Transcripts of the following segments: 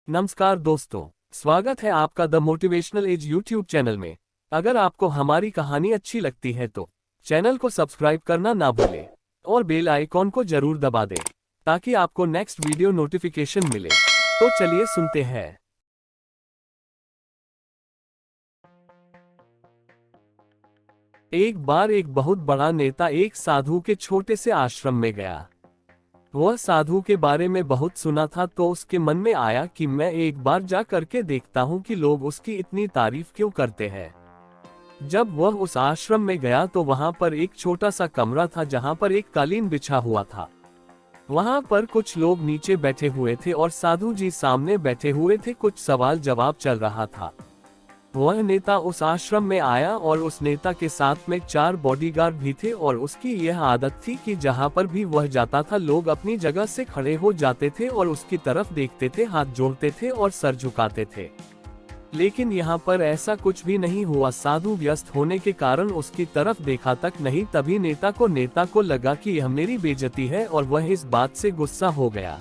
नमस्कार दोस्तों, स्वागत है आपका The Motivational Edge YouTube channel में। अगर आपको हमारी कहानी अच्छी लगती है तो चैनल को सब्सक्राइब करना ना भूलें और बेल आइकॉन को जरूर दबा दें ताकि आपको नेक्स्ट वीडियो नोटिफिकेशन मिले। तो चलिए सुनते हैं। एक बार एक बहुत बड़ा नेता एक साधु के छोटे से आश्रम में गया। वह साधु के बारे में बहुत सुना था तो उसके मन में आया कि मैं एक बार जा करके देखता हूँ कि लोग उसकी इतनी तारीफ क्यों करते हैं। जब वह उस आश्रम में गया तो वहां पर एक छोटा सा कमरा था जहां पर एक कालीन बिछा हुआ था। वहां पर कुछ लोग नीचे बैठे हुए थे और साधु जी सामने बैठे हुए थे। कुछ सवाल जवाब चल रहा था। वह नेता उस आश्रम में आया और उस नेता के साथ में 4 बॉडीगार्ड भी थे और उसकी यह आदत थी कि जहां पर भी वह जाता था लोग अपनी जगह से खड़े हो जाते थे और उसकी तरफ देखते थे, हाथ जोड़ते थे और सर झुकाते थे। लेकिन यहाँ पर ऐसा कुछ भी नहीं हुआ। साधु व्यस्त होने के कारण उसकी तरफ देखा तक नहीं। तभी नेता को लगा कि यह मेरी बेइज्जती है और वह इस बात से गुस्सा हो गया।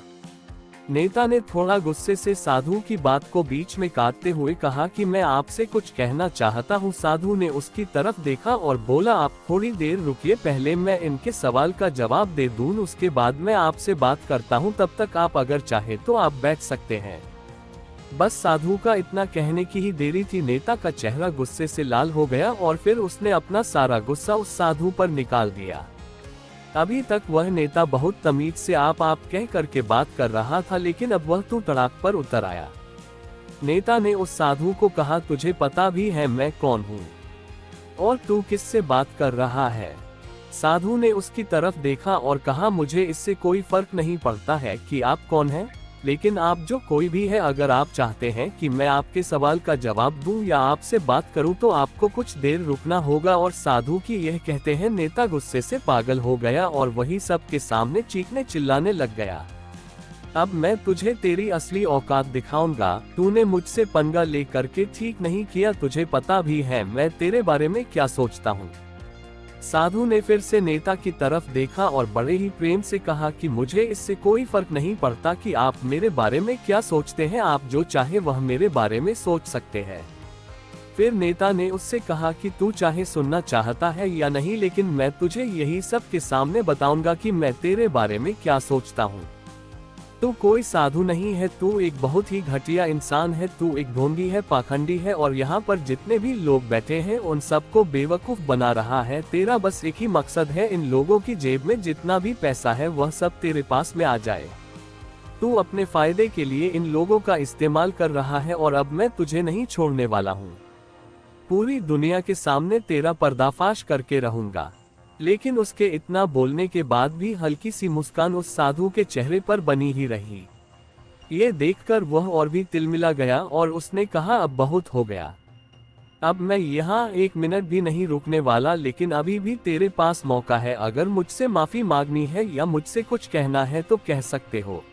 नेता ने थोड़ा गुस्से से साधु की बात को बीच में काटते हुए कहा कि मैं आपसे कुछ कहना चाहता हूं। साधु ने उसकी तरफ देखा और बोला, आप थोड़ी देर रुकिए, पहले मैं इनके सवाल का जवाब दे दूं, उसके बाद मैं आपसे बात करता हूं। तब तक आप अगर चाहे तो आप बैठ सकते हैं। बस साधु का इतना कहने की ही देरी थी। नेता का चेहरा गुस्से से लाल हो गया और फिर उसने अपना सारा गुस्सा उस साधु पर निकाल दिया। अभी तक वह नेता बहुत तमीज से आप कह करके बात कर रहा था, लेकिन अब वह तू तड़ाक पर उतर आया। नेता ने उस साधु को कहा, तुझे पता भी है मैं कौन हूँ और तू किससे बात कर रहा है? साधु ने उसकी तरफ देखा और कहा, मुझे इससे कोई फर्क नहीं पड़ता है कि आप कौन हैं, लेकिन आप जो कोई भी है, अगर आप चाहते हैं कि मैं आपके सवाल का जवाब दूं या आपसे बात करूं तो आपको कुछ देर रुकना होगा। और साधु की यह कहते हैं नेता गुस्से से पागल हो गया और वही सब के सामने चीखने चिल्लाने लग गया। अब मैं तुझे तेरी असली औकात दिखाऊंगा। तूने मुझसे पंगा ले करके ठीक नहीं किया, तुझे पता भी है मैं तेरे बारे में क्या सोचता हूँ। साधु ने फिर से नेता की तरफ देखा और बड़े ही प्रेम से कहा कि मुझे इससे कोई फर्क नहीं पड़ता कि आप मेरे बारे में क्या सोचते हैं, आप जो चाहे वह मेरे बारे में सोच सकते हैं। फिर नेता ने उससे कहा कि तू चाहे सुनना चाहता है या नहीं, लेकिन मैं तुझे यही सब के सामने बताऊंगा कि मैं तेरे बारे में क्या सोचता हूँ। तू कोई साधु नहीं है, तू एक बहुत ही घटिया इंसान है, तू एक ढोंगी है, पाखंडी है और यहाँ पर जितने भी लोग बैठे हैं उन सबको बेवकूफ बना रहा है। तेरा बस एक ही मकसद है, इन लोगों की जेब में जितना भी पैसा है वह सब तेरे पास में आ जाए। तू अपने फायदे के लिए इन लोगों का इस्तेमाल कर रहा है और अब मैं तुझे नहीं छोड़ने वाला हूँ। पूरी दुनिया के सामने तेरा पर्दाफाश करके रहूंगा। लेकिन उसके इतना बोलने के बाद भी हल्की सी मुस्कान उस साधु के चेहरे पर बनी ही रही। ये देखकर वह और भी तिलमिला गया और उसने कहा, अब बहुत हो गया, अब मैं यहाँ 1 मिनट भी नहीं रुकने वाला, लेकिन अभी भी तेरे पास मौका है। अगर मुझसे माफी मांगनी है या मुझसे कुछ कहना है तो कह सकते हो।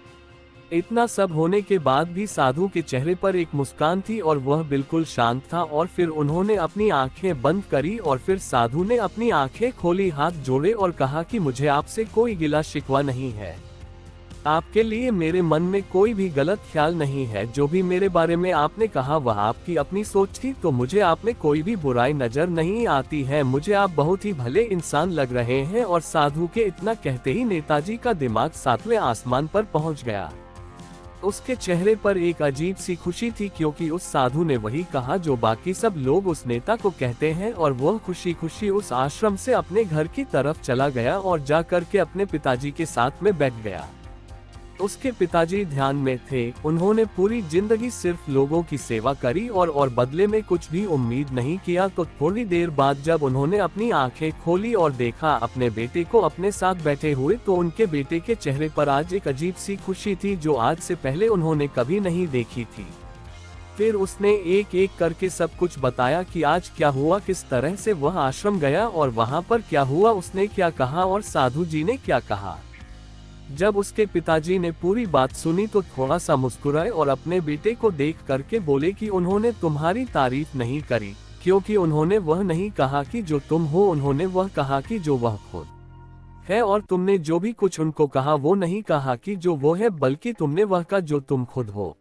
इतना सब होने के बाद भी साधु के चेहरे पर एक मुस्कान थी और वह बिल्कुल शांत था। और फिर उन्होंने अपनी आंखें बंद करी और फिर साधु ने अपनी आंखें खोली, हाथ जोड़े और कहा कि मुझे आपसे कोई गिला शिकवा नहीं है। आपके लिए मेरे मन में कोई भी गलत ख्याल नहीं है। जो भी मेरे बारे में आपने कहा वह आपकी अपनी सोच थी, तो मुझे आप में कोई भी बुराई नजर नहीं आती है। मुझे आप बहुत ही भले इंसान लग रहे हैं। और साधु के इतना कहते ही नेताजी का दिमाग 7वें आसमान पर पहुंच गया। उसके चेहरे पर एक अजीब सी खुशी थी, क्योंकि उस साधु ने वही कहा जो बाकी सब लोग उस नेता को कहते हैं। और वह खुशी खुशी उस आश्रम से अपने घर की तरफ चला गया और जा करके अपने पिताजी के साथ में बैठ गया। उसके पिताजी ध्यान में थे। उन्होंने पूरी जिंदगी सिर्फ लोगों की सेवा करी और बदले में कुछ भी उम्मीद नहीं किया। तो थोड़ी देर बाद जब उन्होंने अपनी आंखें खोली और देखा अपने बेटे को अपने साथ बैठे हुए, तो उनके बेटे के चेहरे पर आज एक अजीब सी खुशी थी जो आज से पहले उन्होंने कभी नहीं देखी थी। फिर उसने एक एक करके सब कुछ बताया कि आज क्या हुआ, किस तरह से वह आश्रम गया और वहां पर क्या हुआ, उसने क्या कहा और साधु जी ने क्या कहा। जब उसके पिताजी ने पूरी बात सुनी तो थोड़ा सा मुस्कुराए और अपने बेटे को देख करके बोले कि उन्होंने तुम्हारी तारीफ नहीं करी, क्योंकि उन्होंने वह नहीं कहा कि जो तुम हो, उन्होंने वह कहा कि जो वह खुद है। और तुमने जो भी कुछ उनको कहा वो नहीं कहा कि जो वो है, बल्कि तुमने वह कहा जो तुम खुद हो।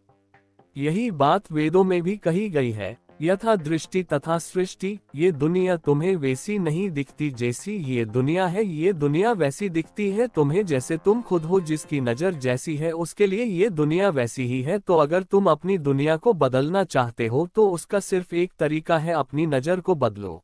यही बात वेदों में भी कही गई है, यथा दृष्टि तथा सृष्टि। ये दुनिया तुम्हें वैसी नहीं दिखती जैसी ये दुनिया है, ये दुनिया वैसी दिखती है तुम्हें जैसे तुम खुद हो। जिसकी नज़र जैसी है उसके लिए ये दुनिया वैसी ही है। तो अगर तुम अपनी दुनिया को बदलना चाहते हो तो उसका सिर्फ एक तरीका है, अपनी नज़र को बदलो।